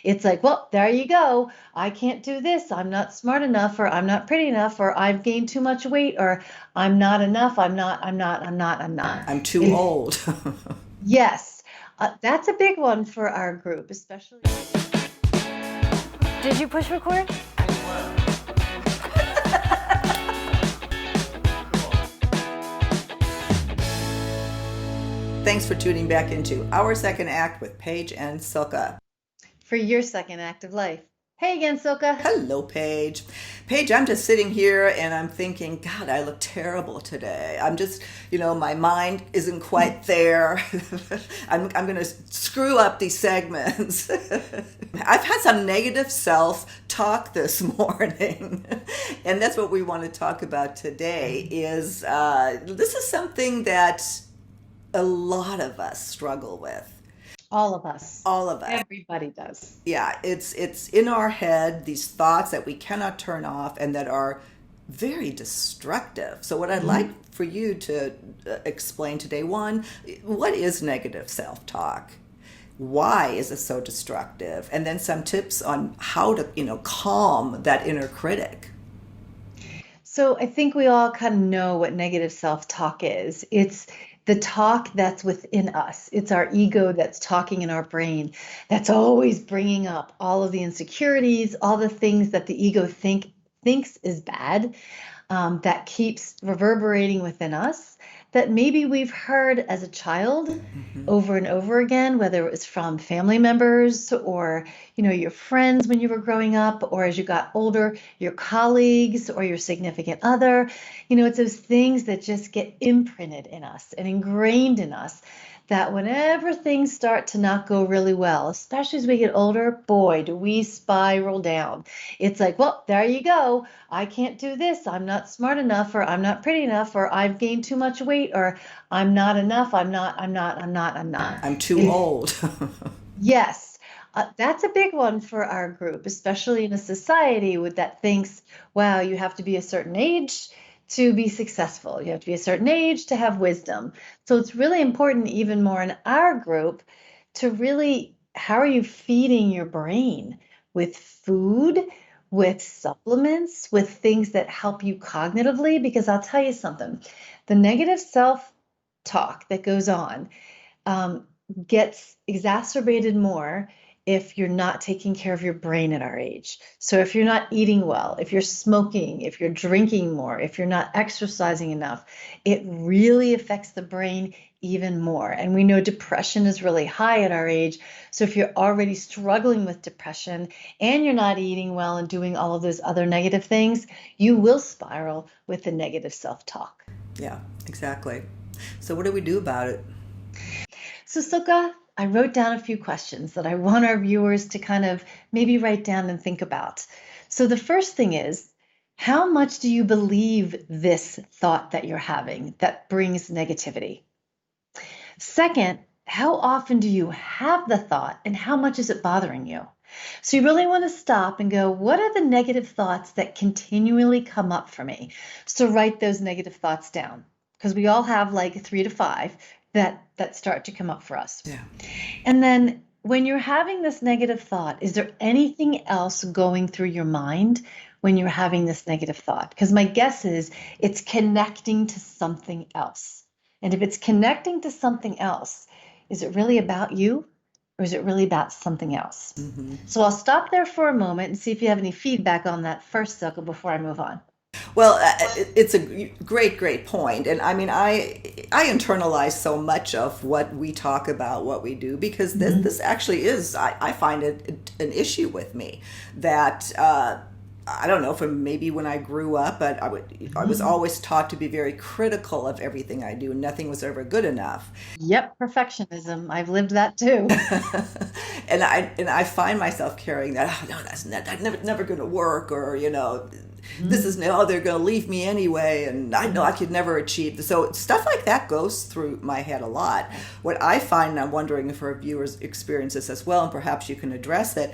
It's like, well, there you go. I can't do this. I'm not smart enough, or I'm not pretty enough, or I've gained too much weight, or I'm not enough. I'm not. I'm too It, old. yes, that's a big one for our group, especially. Did you push record? Thanks for tuning back into Our Second Act with Paige and Silka. For your second act of life. Hey again, Silka. Hello, Paige. Paige, I'm just sitting here and I'm thinking, God, I look terrible today. I'm just, my mind isn't quite there. I'm going to screw up these segments. I've had some negative self talk this morning. And that's what we want to talk about today is this is something that a lot of us struggle with. All of us. All of us. Everybody does. Yeah, it's in our head, these thoughts that we cannot turn off and that are very destructive. So what I'd like for you to explain today, one, what is negative self-talk? Why is it so destructive? And then some tips on how to, calm that inner critic. So I think we all kind of know what negative self-talk is. It's the talk that's within us. It's our ego that's talking in our brain, that's always bringing up all of the insecurities, all the things that the ego thinks is bad, that keeps reverberating within us, that maybe we've heard as a child over and over again, whether it was from family members or your friends when you were growing up, or as you got older, your colleagues or your significant other. It's those things that just get imprinted in us and ingrained in us, that whenever things start to not go really well, especially as we get older, boy, do we spiral down. It's like, well, there you go. I can't do this. I'm not smart enough, or I'm not pretty enough, or I've gained too much weight, or I'm not enough. I'm not. I'm too old. Yes, that's a big one for our group, especially in a society that thinks, wow, you have to be a certain age to be successful. You have to be a certain age to have wisdom. So it's really important, even more in our group, to really, how are you feeding your brain with food, with supplements, with things that help you cognitively? Because I'll tell you something, the negative self talk that goes on um, gets exacerbated more if you're not taking care of your brain at our age. So if you're not eating well, if you're smoking, if you're drinking more, if you're not exercising enough, it really affects the brain even more. And we know depression is really high at our age. So if you're already struggling with depression and you're not eating well and doing all of those other negative things, you will spiral with the negative self-talk. Yeah, exactly. So what do we do about it? So, Silka, I wrote down a few questions that I want our viewers to kind of maybe write down and think about. So, the first thing is, how much do you believe this thought that you're having that brings negativity? Second, how often do you have the thought and how much is it bothering you? So, you really want to stop and go, what are the negative thoughts that continually come up for me? So, write those negative thoughts down, because we all have like 3 to 5 that start to come up for us. Yeah. And then when you're having this negative thought, is there anything else going through your mind when you're having this negative thought? Because my guess is it's connecting to something else. And if it's connecting to something else, is it really about you, or is it really about something else? So I'll stop there for a moment and see if you have any feedback on that first, Silke, before I move on. Well, it's a great, great point, and I mean, I internalize so much of what we talk about, what we do, because this actually is, I find it an issue with me that I don't know, from maybe when I grew up, but I was always taught to be very critical of everything I do. Nothing was ever good enough. Yep, perfectionism. I've lived that too. And I find myself carrying that. Oh no, that's never going to work, or this is no, they're going to leave me anyway, and I know I could never achieve. So stuff like that goes through my head a lot. What I find, and I'm wondering if our viewers experience this as well, and perhaps you can address it.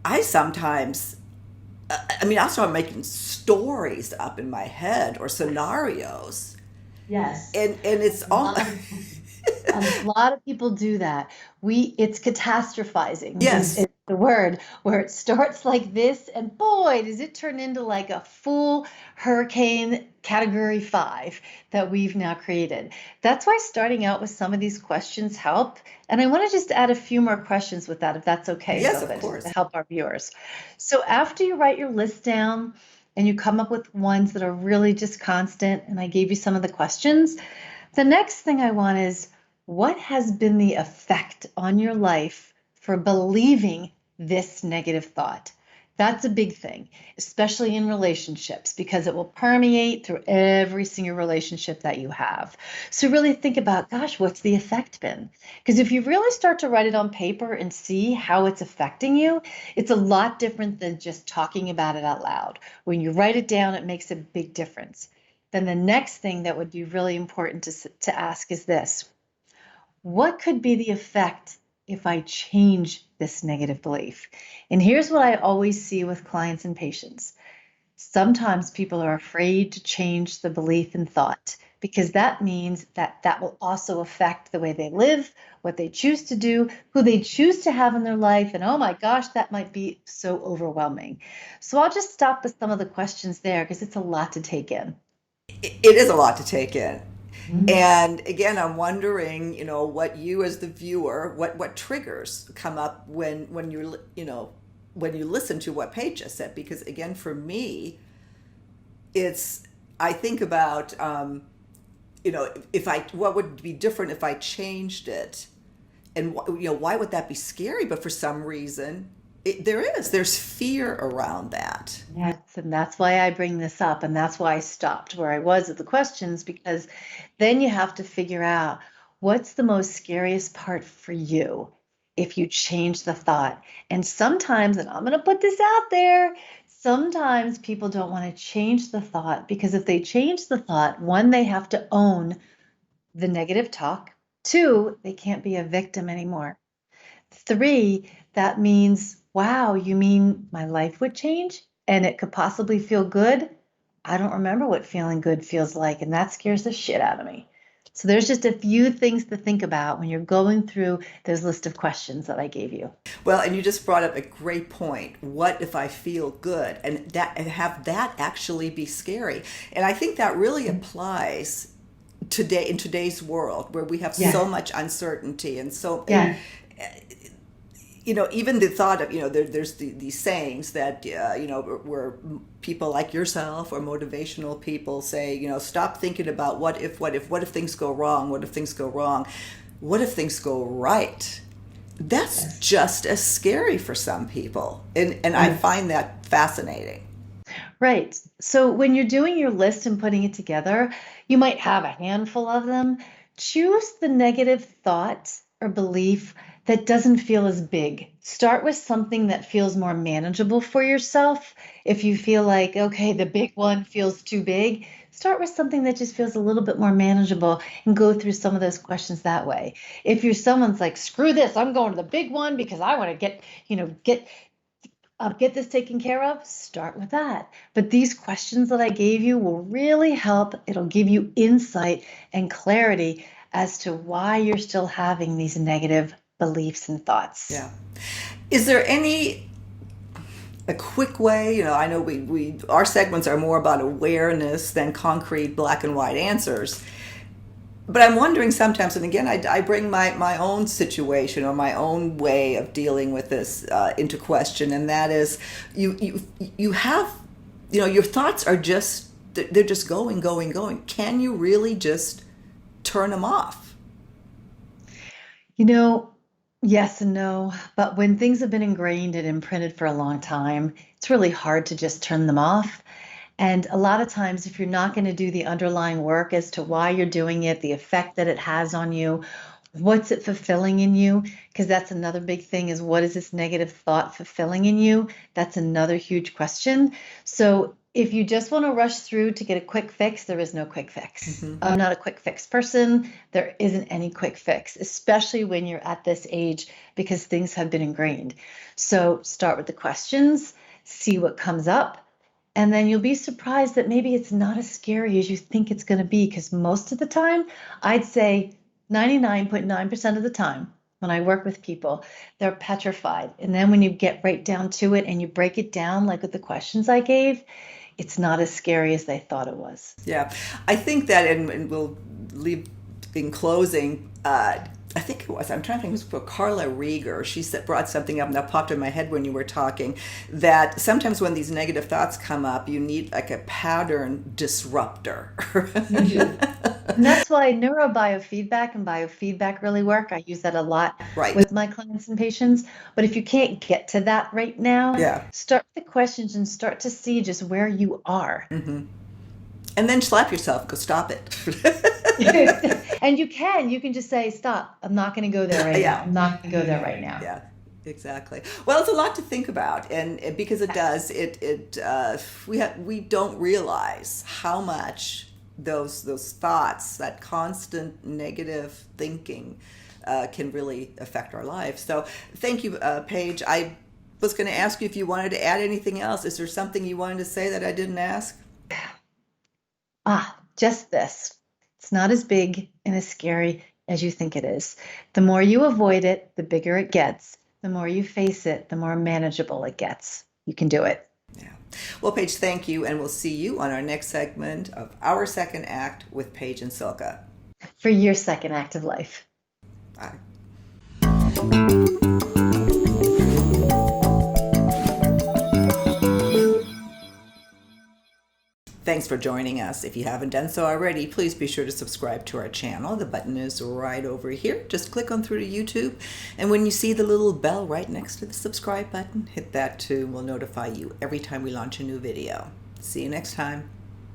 I sometimes, I mean, I'll start making stories up in my head or scenarios, Yes. and it's all. A lot of people do that. It's catastrophizing Yes. is the word, where it starts like this, and boy, does it turn into like a full hurricane category 5 that we've now created. That's why starting out with some of these questions help. And I want to just add a few more questions with that, if that's okay, Yes, of Sofa, just to course. help our viewers. So after you write your list down and you come up with ones that are really just constant, and I gave you some of the questions, the next thing I want is, what has been the effect on your life for believing this negative thought? That's a big thing, especially in relationships, because it will permeate through every single relationship that you have. So really think about, gosh, what's the effect been? Because if you really start to write it on paper and see how it's affecting you, it's a lot different than just talking about it out loud. When you write it down, it makes a big difference. Then the next thing that would be really important to ask is this: what could be the effect if I change this negative belief? And here's what I always see with clients and patients. Sometimes people are afraid to change the belief and thought because that means that that will also affect the way they live, what they choose to do, who they choose to have in their life. And oh my gosh, that might be so overwhelming. So I'll just stop with some of the questions there because it's a lot to take in. It is a lot to take in. Mhm. And again, I'm wondering, what you as the viewer, what triggers come up when you're, when you listen to what Paige just said. Because again, for me, it's I think about, if I what would be different if I changed it, and why would that be scary? But for some reason, there's fear around that. Yes, and that's why I bring this up, and that's why I stopped where I was at the questions, because then you have to figure out what's the most scariest part for you if you change the thought. And sometimes, and I'm going to put this out there, sometimes people don't want to change the thought because if they change the thought, one, they have to own the negative talk. Two, they can't be a victim anymore. Three, that means, wow, you mean my life would change and it could possibly feel good? I don't remember what feeling good feels like, and that scares the shit out of me. So there's just a few things to think about when you're going through those list of questions that I gave you. Well, and you just brought up a great point. What if I feel good, and have that actually be scary? And I think that really applies today in today's world where we have so Yes, much uncertainty and so and yes, even the thought of, there's these sayings that, where people like yourself or motivational people say, stop thinking about what if things go wrong, what if things go wrong, what if things go right. That's yes. just as scary for some people, and I Right. find that fascinating. Right. So when you're doing your list and putting it together, you might have a handful of them. Choose the negative thought or belief that doesn't feel as big. Start with something that feels more manageable for yourself. If you feel like, okay, the big one feels too big, start with something that just feels a little bit more manageable and go through some of those questions that way. If you're someone's like, screw this, I'm going to the big one because I want to get this taken care of, start with that. But these questions that I gave you will really help. It'll give you insight and clarity as to why you're still having these negative beliefs and thoughts. Yeah. Is there any a quick way? I know we our segments are more about awareness than concrete black and white answers. But I'm wondering sometimes, and again, I bring my own situation or my own way of dealing with this into question, and that is, you have, your thoughts are just they're just going, going, going. Can you really just turn them off? You know, yes and no, but when things have been ingrained and imprinted for a long time, it's really hard to just turn them off. And a lot of times, if you're not going to do the underlying work as to why you're doing it, the effect that it has on you, what's it fulfilling in you? Because that's another big thing is, what is this negative thought fulfilling in you? That's another huge question. So if you just want to rush through to get a quick fix, there is no quick fix. Hmm. I'm not a quick fix person. There isn't any quick fix, especially when you're at this age because things have been ingrained. So start with the questions, see what comes up, and then you'll be surprised that maybe it's not as scary as you think it's going to be. Because most of the time, I'd say 99.9% of the time, when I work with people, they're petrified. And then when you get right down to it and you break it down, like with the questions I gave, it's not as scary as they thought it was. Yeah, I think that, and we'll leave in closing. I think it was, I'm trying to think, it was for Carla Rieger. She said, brought something up, and that popped in my head when you were talking, that sometimes when these negative thoughts come up, you need like a pattern disruptor. And that's why neurobiofeedback and biofeedback really work. I use that a lot Right. with my clients and patients. But if you can't get to that right now, Yeah. start with the questions and start to see just where you are. Mm-hmm. And then slap yourself, go stop it. And you can just say, stop, I'm not going to go there right Yeah. now. I'm not going to go there right now. Yeah, exactly. Well, it's a lot to think about, and because it does, we don't realize how much those thoughts, that constant negative thinking, can really affect our lives. So, thank you, Paige. I was going to ask you if you wanted to add anything else. Is there something you wanted to say that I didn't ask? Just this. It's not as big and as scary as you think it is. The more you avoid it, the bigger it gets. The more you face it, the more manageable it gets. You can do it. Yeah. Well, Paige, thank you, and we'll see you on our next segment of Our Second Act with Paige and Silka. For your second act of life. Bye. Thanks for joining us. If you haven't done so already, please be sure to subscribe to our channel. The button is right over here. Just click on through to YouTube. And when you see the little bell right next to the subscribe button, hit that too. We'll notify you every time we launch a new video. See you next time.